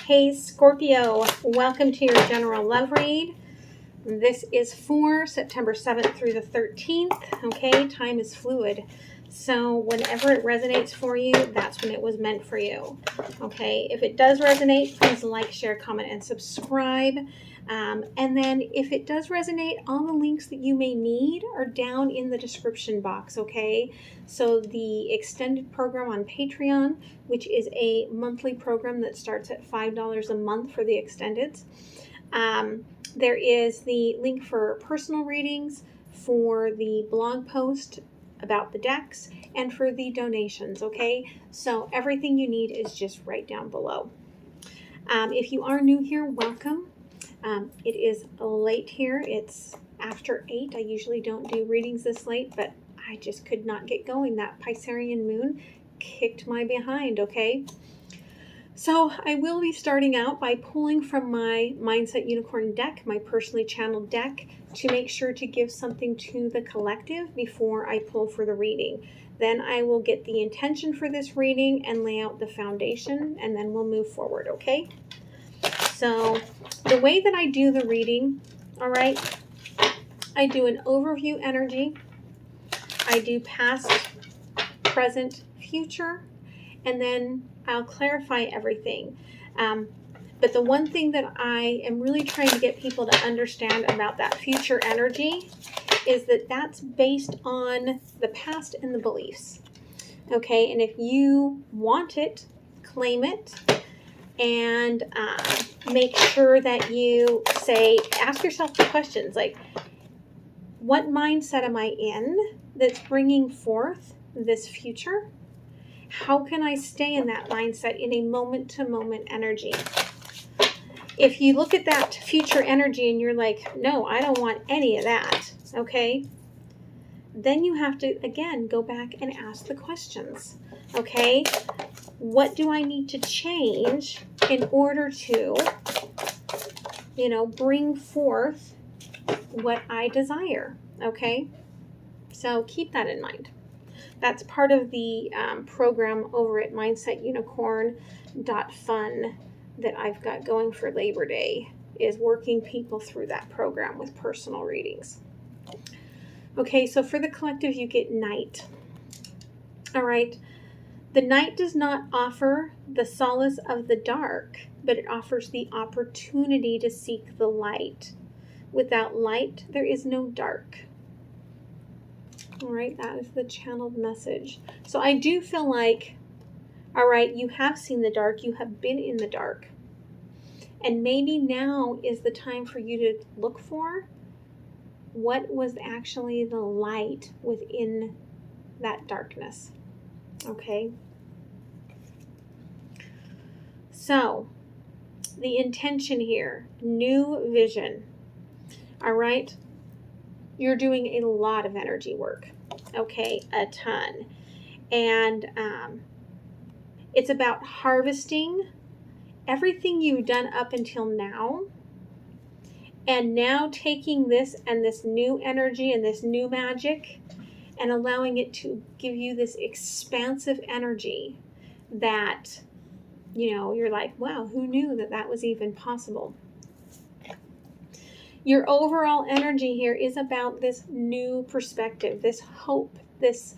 Hey Scorpio, welcome to your general love read. This is for September 7th through the 13th. Okay, time is fluid. So whenever it resonates for you, that's when it was meant for you. Okay, if it does resonate, please like, share, comment, and subscribe. And then if it does resonate, all the links that you may need are down in the description box, okay? So the extended program on Patreon, which is a monthly program that starts at $5 a month for the extendeds. There is the link for personal readings, for the blog post about the decks, and for the donations, okay? So everything you need is just right down below. If you are new here, welcome. It is late here. It's after 8. I usually don't do readings this late, but I just could not get going. That Piscean moon kicked my behind, okay? So I will be starting out by pulling from my Mindset Unicorn deck, my personally channeled deck, to make sure to give something to the collective before I pull for the reading. Then I will get the intention for this reading and lay out the foundation, and then we'll move forward, okay? So the way that I do the reading, all right, I do an overview energy, I do past, present, future, and then I'll clarify everything. But the one thing that I am really trying to get people to understand about that future energy is that that's based on the past and the beliefs. Okay, and if you want it, claim it, and make sure that you ask yourself the questions like, what mindset am I in that's bringing forth this future? How can I stay in that mindset in a moment-to-moment energy? If you look at that future energy and you're like, no, I don't want any of that, okay? Then you have to, again, go back and ask the questions, okay? What do I need to change in order to, bring forth what I desire, okay? So keep that in mind. That's part of the program over at MindsetUnicorn.fun that I've got going for Labor Day, is working people through that program with personal readings. Okay, so for the collective, you get Night. All right. The night does not offer the solace of the dark, but it offers the opportunity to seek the light. Without light, there is no dark. All right, that is the channeled message. So I do feel like, all right, you have seen the dark, you have been in the dark. And maybe now is the time for you to look for what was actually the light within that darkness. Okay? So, the intention here, new vision. All right? You're doing a lot of energy work, okay? A ton. And it's about harvesting everything you've done up until now, and now taking this and this new energy and this new magic and allowing it to give you this expansive energy that, you're like, wow, who knew that that was even possible? Your overall energy here is about this new perspective, this hope, this,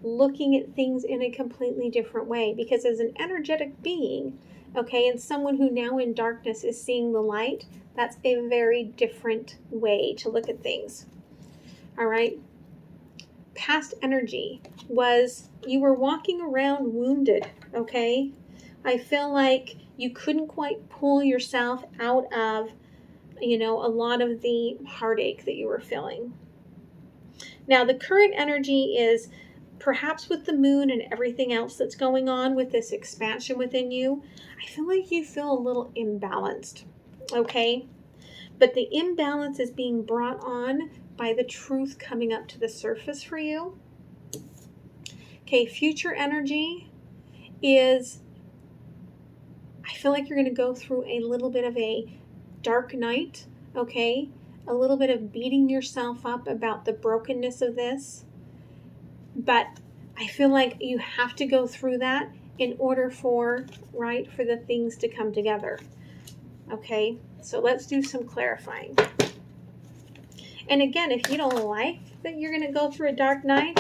looking at things in a completely different way. Because as an energetic being, okay, and someone who now in darkness is seeing the light, that's a very different way to look at things. All right. Past energy was you were walking around wounded, okay? I feel like you couldn't quite pull yourself out of a lot of the heartache that you were feeling. Now, the current energy is perhaps with the moon and everything else that's going on with this expansion within you, I feel like you feel a little imbalanced, okay? But the imbalance is being brought on by the truth coming up to the surface for you. Okay, future energy is, I feel like you're going to go through a little bit of a dark night, okay? A little bit of beating yourself up about the brokenness of this. But I feel like you have to go through that in order for, right, for the things to come together. Okay, so let's do some clarifying. And again, if you don't like that you're going to go through a dark night,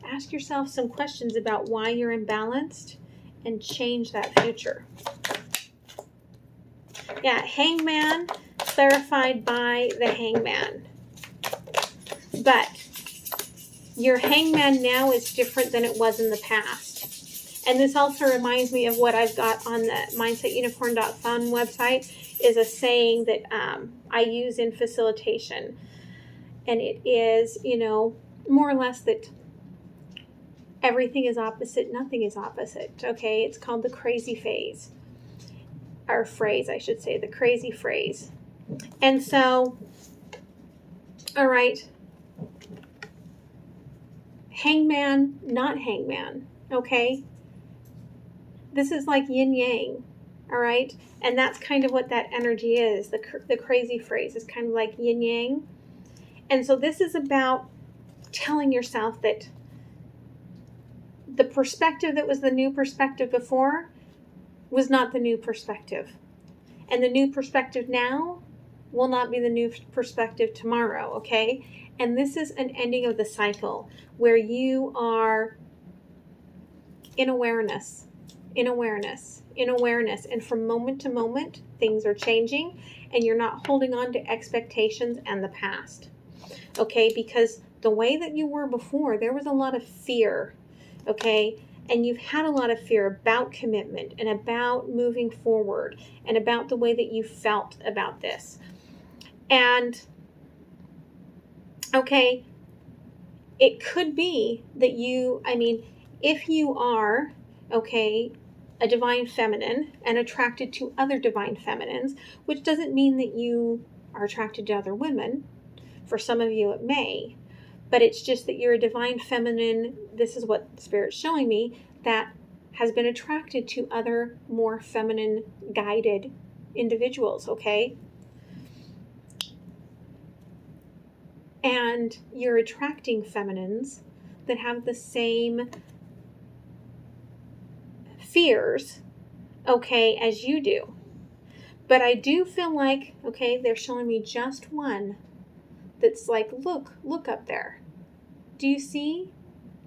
ask yourself some questions about why you're imbalanced and change that future. Yeah, Hangman, clarified by the Hangman. But your Hangman now is different than it was in the past. And this also reminds me of what I've got on the MindsetUnicorn.fun website, is a saying that I use in facilitation. And it is, you know, more or less that everything is opposite, nothing is opposite. Okay, it's called the crazy phase. Or phrase, I should say, the crazy phrase. And so, all right, Hangman, not Hangman, okay? This is like yin yang, all right? And that's kind of what that energy is. The crazy phrase is kind of like yin yang. And so this is about telling yourself that the perspective that was the new perspective before was not the new perspective. And the new perspective now will not be the new perspective tomorrow, okay? And this is an ending of the cycle where you are in awareness. And from moment to moment, things are changing and you're not holding on to expectations and the past, okay? Because the way that you were before, there was a lot of fear, okay? And you've had a lot of fear about commitment and about moving forward and about the way that you felt about this. And, okay, it could be that if you are, okay, a divine feminine and attracted to other divine feminines, which doesn't mean that you are attracted to other women. For some of you it may, but it's just that you're a divine feminine. This is what Spirit's showing me, that has been attracted to other more feminine guided individuals, okay? And you're attracting feminines that have the same fears, okay, as you do. But I do feel like, okay, they're showing me just one that's like, look up there. Do you see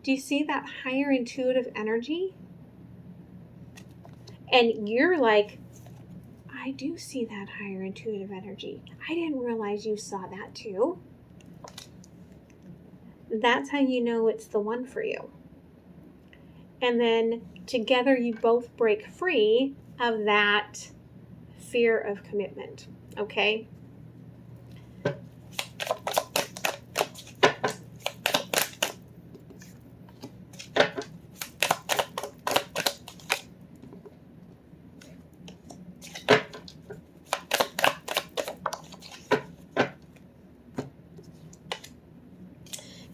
that higher intuitive energy? And you're like, I do see that higher intuitive energy. I didn't realize you saw that too. That's how you know it's the one for you. And then together you both break free of that fear of commitment, okay?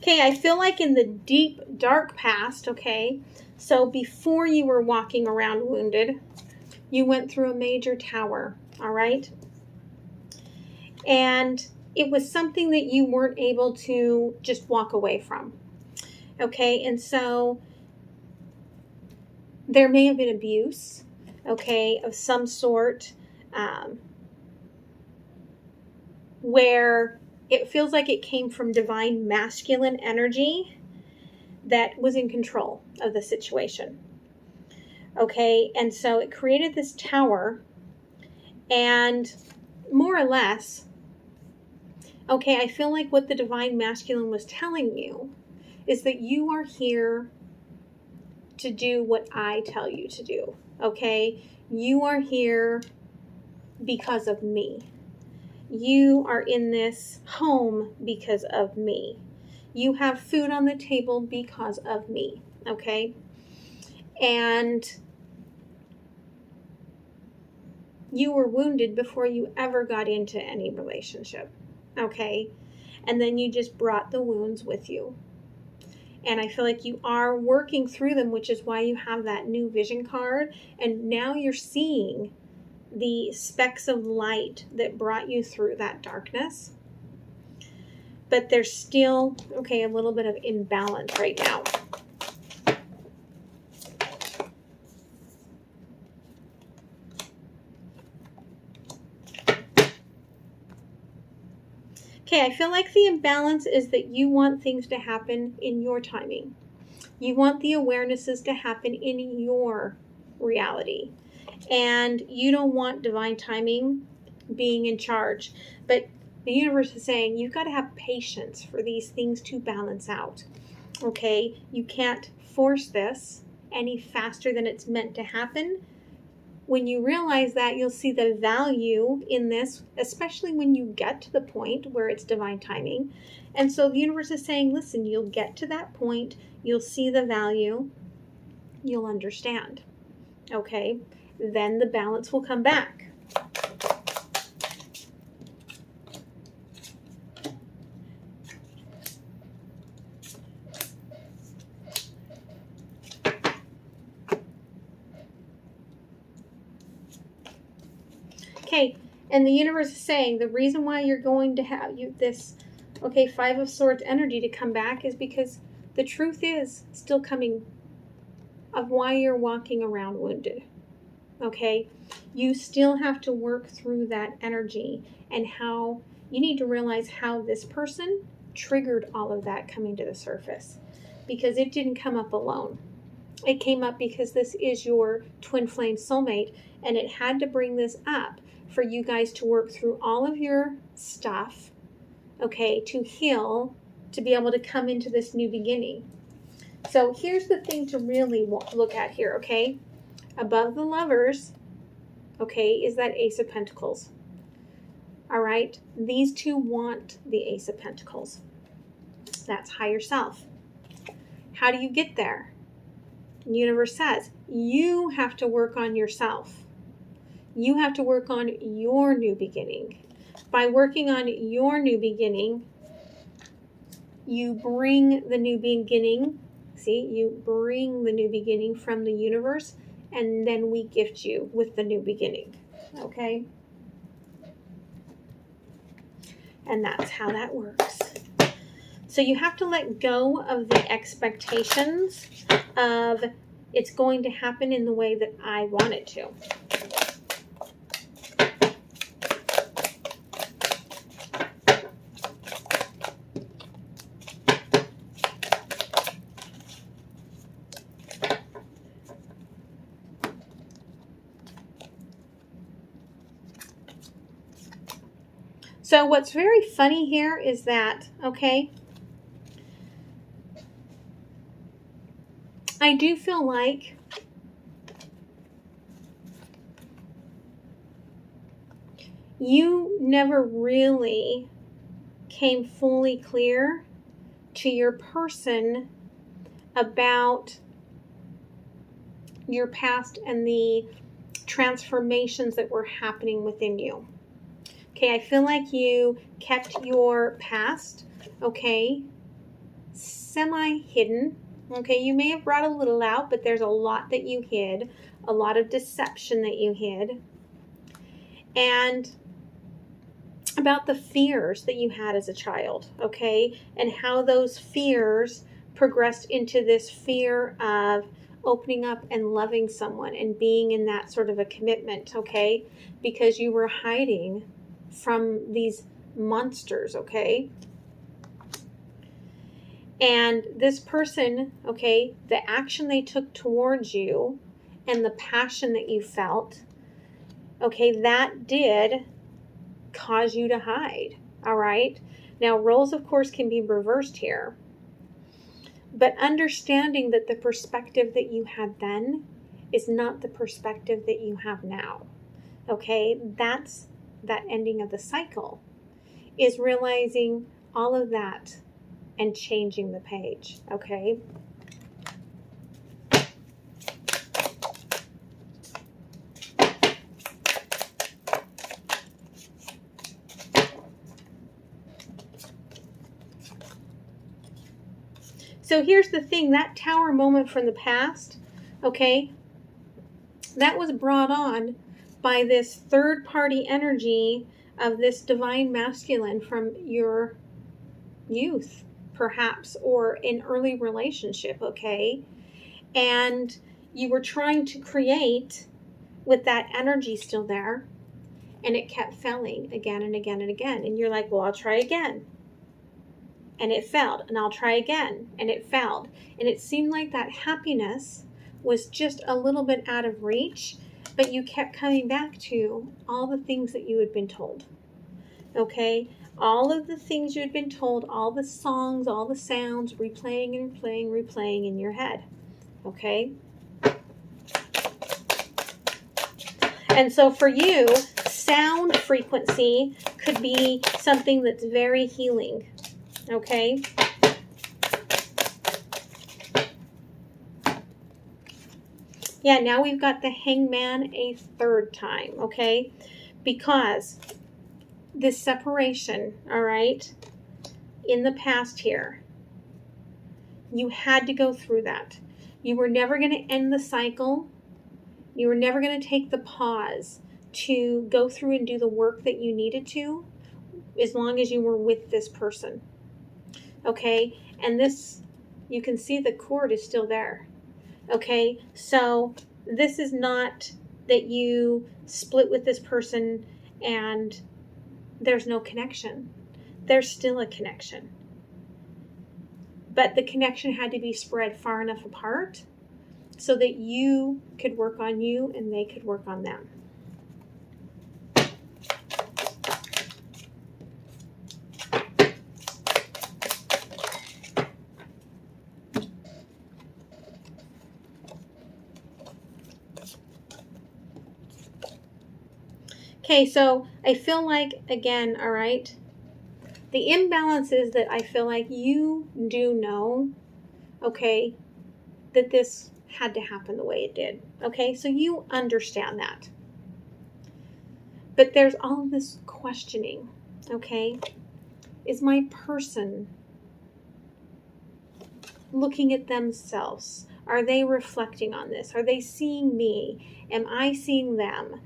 Okay, I feel like in the deep, dark past, okay, so before you were walking around wounded, you went through a major tower, all right? And it was something that you weren't able to just walk away from, okay? And so there may have been abuse, okay, of some sort, where it feels like it came from divine masculine energy that was in control of the situation. Okay, and so it created this tower, and more or less, okay, I feel like what the divine masculine was telling you is that you are here to do what I tell you to do. Okay, you are here because of me. You are in this home because of me. You have food on the table because of me, okay? And you were wounded before you ever got into any relationship, okay? And then you just brought the wounds with you. And I feel like you are working through them, which is why you have that new vision card. And now you're seeing the specks of light that brought you through that darkness. But there's still, okay, a little bit of imbalance right now. Okay, I feel like the imbalance is that you want things to happen in your timing. You want the awarenesses to happen in your reality. And you don't want divine timing being in charge. But the universe is saying you've got to have patience for these things to balance out. Okay? You can't force this any faster than it's meant to happen. When you realize that, you'll see the value in this, especially when you get to the point where it's divine timing. And so the universe is saying, listen, you'll get to that point, you'll see the value, you'll understand. Okay? Then the balance will come back. Okay, and the universe is saying the reason why you're going to have this, okay, Five of Swords energy to come back is because the truth is still coming of why you're walking around wounded. Okay, you still have to work through that energy and how you need to realize how this person triggered all of that coming to the surface, because it didn't come up alone. It came up because this is your twin flame soulmate, and it had to bring this up for you guys to work through all of your stuff, okay, to heal, to be able to come into this new beginning. So here's the thing to really look at here, okay? Above the Lovers, okay, is that Ace of Pentacles. All right? These two want the Ace of Pentacles. That's higher self. How do you get there? The universe says you have to work on yourself. You have to work on your new beginning. By working on your new beginning, you bring the new beginning. See, you bring the new beginning from the universe, and then we gift you with the new beginning. Okay? And that's how that works. So you have to let go of the expectations of it's going to happen in the way that I want it to. So what's very funny here is that, okay, I do feel like you never really came fully clear to your person about your past and the transformations that were happening within you. Okay, I feel like you kept your past, okay, semi-hidden. Okay, you may have brought a little out, but there's a lot that you hid, a lot of deception that you hid. And about the fears that you had as a child, okay, and how those fears progressed into this fear of opening up and loving someone and being in that sort of a commitment, okay, because you were hiding from these monsters, okay? And this person, okay, the action they took towards you and the passion that you felt, okay, that did cause you to hide, all right? Now, roles, of course, can be reversed here. But understanding that the perspective that you had then is not the perspective that you have now, okay? That's that ending of the cycle, is realizing all of that and changing the page, okay? So here's the thing, that tower moment from the past, okay, that was brought on by this third party energy of this divine masculine from your youth, perhaps, or an early relationship, okay? And you were trying to create with that energy still there, and it kept failing again and again and again. And you're like, well, I'll try again. And it failed. And I'll try again. And it failed. And it seemed like that happiness was just a little bit out of reach, but you kept coming back to all the things that you had been told. Okay? All of the things you had been told, all the songs, all the sounds, replaying and replaying in your head. Okay? And so for you, sound frequency could be something that's very healing. Okay? Yeah, now we've got the Hangman a third time, okay? Because this separation, all right, in the past here, you had to go through that. You were never going to end the cycle. You were never going to take the pause to go through and do the work that you needed to, as long as you were with this person. Okay? And this, you can see the cord is still there. Okay? So this is not that you split with this person and there's no connection. There's still a connection. But the connection had to be spread far enough apart so that you could work on you and they could work on them. Okay, so I feel like, again, all right, the imbalance is that I feel like you do know, okay, that this had to happen the way it did. Okay, so you understand that. But there's all this questioning, okay? Is my person looking at themselves? Are they reflecting on this? Are they seeing me? Am I seeing them?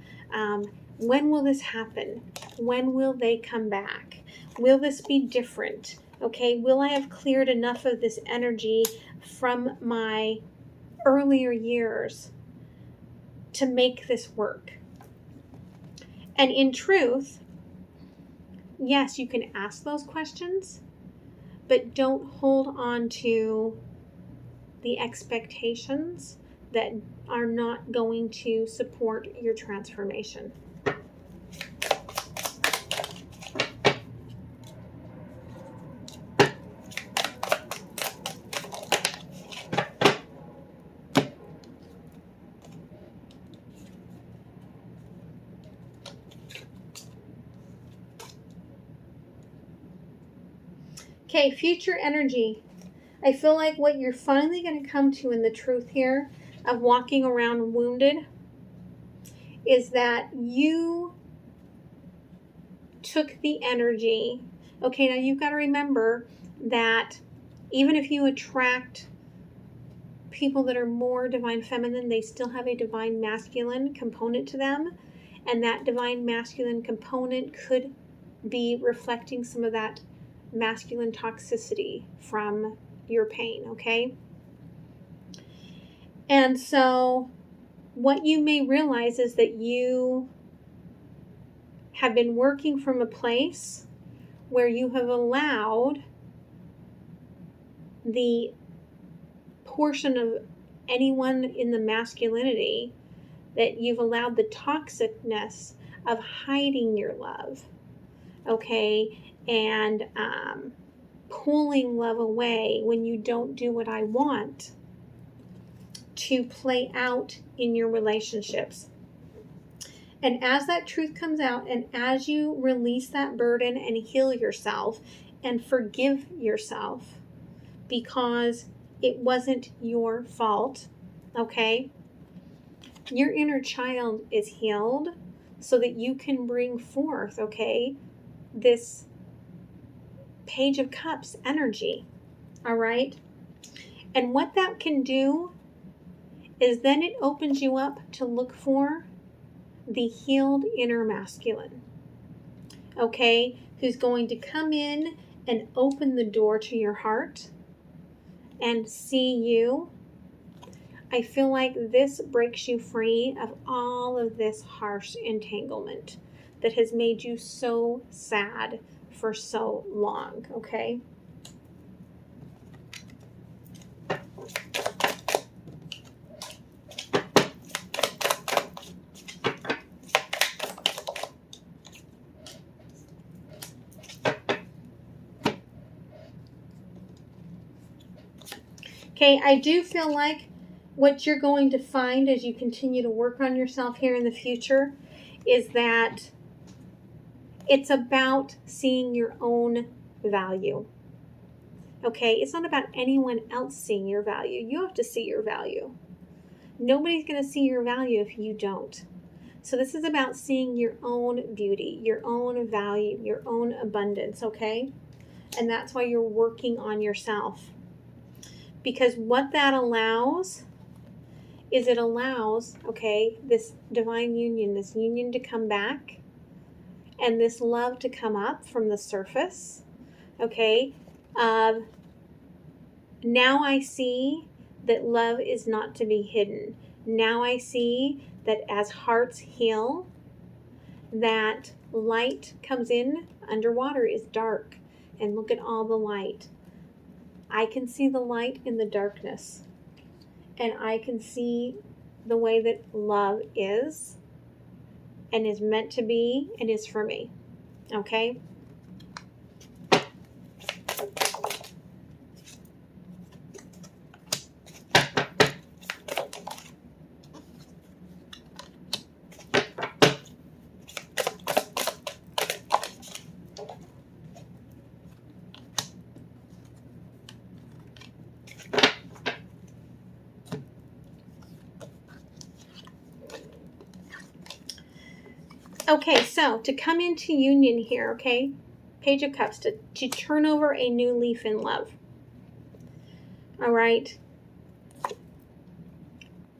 When will this happen? When will they come back? Will this be different? Okay, will I have cleared enough of this energy from my earlier years to make this work? And in truth, yes, you can ask those questions, but don't hold on to the expectations that are not going to support your transformation. Okay, future energy. I feel like what you're finally going to come to in the truth here of walking around wounded is that you took the energy. Okay, now you've got to remember that even if you attract people that are more divine feminine, they still have a divine masculine component to them. And that divine masculine component could be reflecting some of that masculine toxicity from your pain, okay? And so what you may realize is that you have been working from a place where you have allowed the portion of anyone in the masculinity, that you've allowed the toxicness of hiding your love, okay, and pulling love away when you don't do what I want to play out in your relationships. And as that truth comes out, and as you release that burden and heal yourself and forgive yourself because it wasn't your fault, okay, your inner child is healed so that you can bring forth, okay, this Page of Cups energy, all right? And what that can do is then it opens you up to look for the healed inner masculine, okay, who's going to come in and open the door to your heart and see you. I feel like this breaks you free of all of this harsh entanglement that has made you so sad for so long, okay? Okay, I do feel like what you're going to find as you continue to work on yourself here in the future is that it's about seeing your own value. Okay, it's not about anyone else seeing your value. You have to see your value. Nobody's going to see your value if you don't. So this is about seeing your own beauty, your own value, your own abundance, okay? And that's why you're working on yourself. Because what that allows is it allows, okay, this divine union, this union to come back and this love to come up from the surface, okay? Now I see that love is not to be hidden. Now I see that as hearts heal, that light comes in. Underwater is dark, and look at all the light. I can see the light in the darkness, and I can see the way that love is and is meant to be and is for me, okay? Okay, so to come into union here, okay, Page of Cups, to turn over a new leaf in love. All right.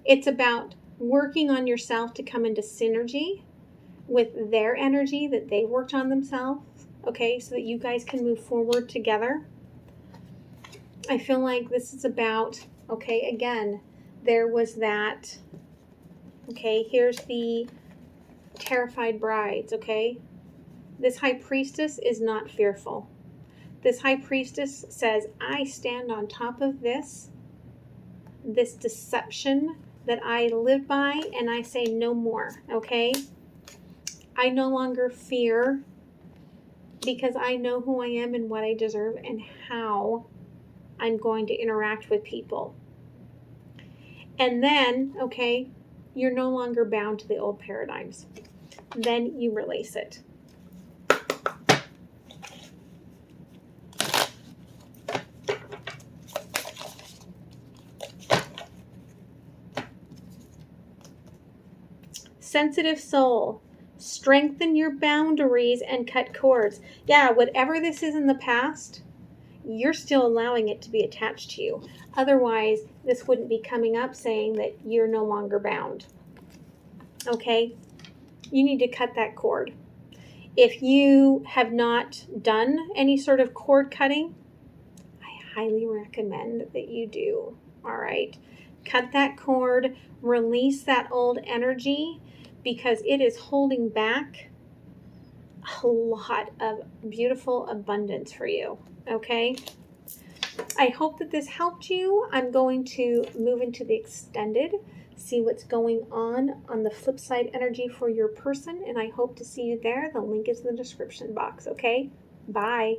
It's about working on yourself to come into synergy with their energy that they worked on themselves, okay, so that you guys can move forward together. I feel like this is about, okay, again, there was that, okay, here's the terrified brides, okay? This high priestess is not fearful. This high priestess says, I stand on top of this deception that I live by, and I say no more, okay? I no longer fear because I know who I am and what I deserve and how I'm going to interact with people. And then, okay, you're no longer bound to the old paradigms. Then you release it. Sensitive soul, strengthen your boundaries and cut cords. Yeah, whatever this is in the past, you're still allowing it to be attached to you. Otherwise, this wouldn't be coming up saying that you're no longer bound. Okay? You need to cut that cord. If you have not done any sort of cord cutting, I highly recommend that you do. All right? Cut that cord, release that old energy, because it is holding back a lot of beautiful abundance for you, okay? I hope that this helped you. I'm going to move into the extended, see what's going on the flip side energy for your person, and I hope to see you there. The link is in the description box, okay? Bye.